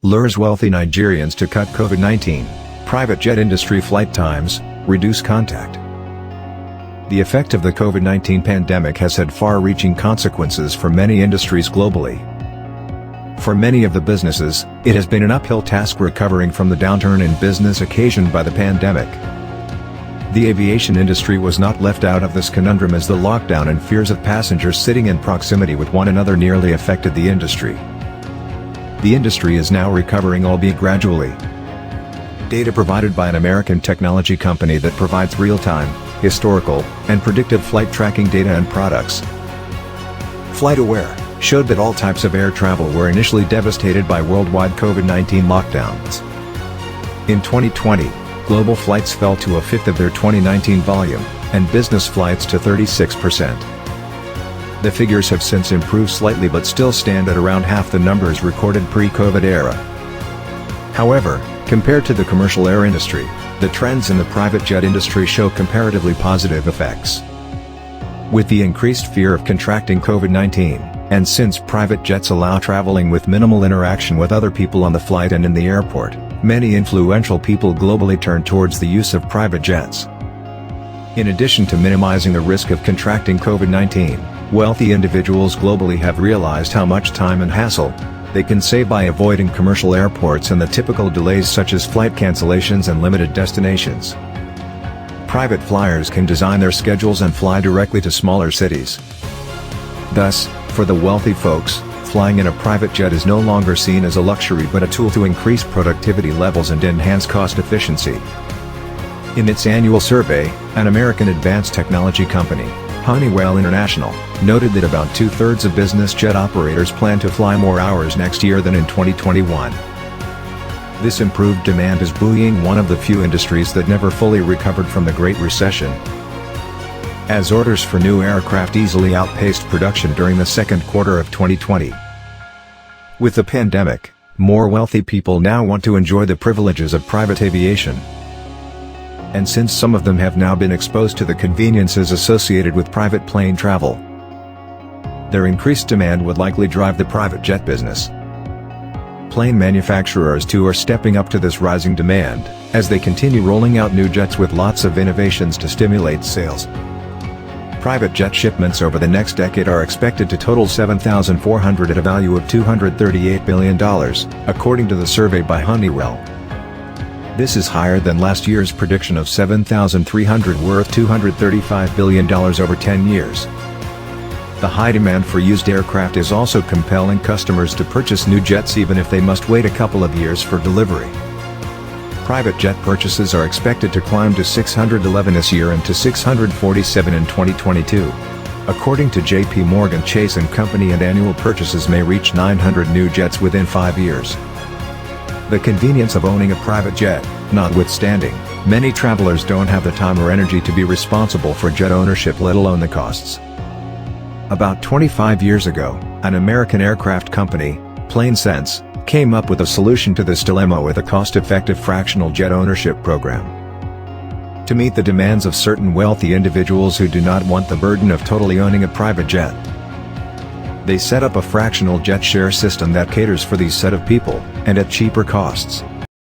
lures wealthy Nigerians to cut COVID-19, private jet industry flight times, reduce contact. The effect of the COVID-19 pandemic has had far-reaching consequences for many industries globally. For many of the businesses, it has been an uphill task recovering from the downturn in business occasioned by the pandemic. The aviation industry was not left out of this conundrum, as the lockdown and fears of passengers sitting in proximity with one another nearly affected the industry. The industry is now recovering, albeit gradually. Data provided by an American technology company that provides real-time, historical, and predictive flight tracking data and products, FlightAware, showed that all types of air travel were initially devastated by worldwide COVID-19 lockdowns. In 2020, global flights fell to a fifth of their 2019 volume, and business flights to 36%. The figures have since improved slightly but still stand at around half the numbers recorded pre-COVID era. However, compared to the commercial air industry, the trends in the private jet industry show comparatively positive effects. With the increased fear of contracting COVID-19, and since private jets allow traveling with minimal interaction with other people on the flight and in the airport, many influential people globally turn towards the use of private jets. In addition to minimizing the risk of contracting COVID-19, wealthy individuals globally have realized how much time and hassle they can save by avoiding commercial airports and the typical delays such as flight cancellations and limited destinations. Private flyers can design their schedules and fly directly to smaller cities. Thus, for the wealthy folks, flying in a private jet is no longer seen as a luxury but a tool to increase productivity levels and enhance cost efficiency. In its annual survey, an American advanced technology company, Honeywell International, noted that about two-thirds of business jet operators plan to fly more hours next year than in 2021. This improved demand is buoying one of the few industries that never fully recovered from the Great Recession, as orders for new aircraft easily outpaced production during the second quarter of 2020. With the pandemic, more wealthy people now want to enjoy the privileges of private aviation. And since some of them have now been exposed to the conveniences associated with private plane travel, their increased demand would likely drive the private jet business. Plane manufacturers too are stepping up to this rising demand, as they continue rolling out new jets with lots of innovations to stimulate sales. Private jet shipments over the next decade are expected to total 7,400 at a value of $238 billion, according to the survey by Honeywell. This is higher than last year's prediction of 7,300, worth $235 billion over 10 years. The high demand for used aircraft is also compelling customers to purchase new jets even if they must wait a couple of years for delivery. Private jet purchases are expected to climb to 611 this year and to 647 in 2022. According to J.P. Morgan Chase & Company, and annual purchases may reach 900 new jets within 5 years. The convenience of owning a private jet, notwithstanding, many travelers don't have the time or energy to be responsible for jet ownership, let alone the costs. About 25 years ago, an American aircraft company, PlaneSense, came up with a solution to this dilemma with a cost-effective fractional jet ownership program. To meet the demands of certain wealthy individuals who do not want the burden of totally owning a private jet, they set up a fractional jet share system that caters for these set of people, and at cheaper costs.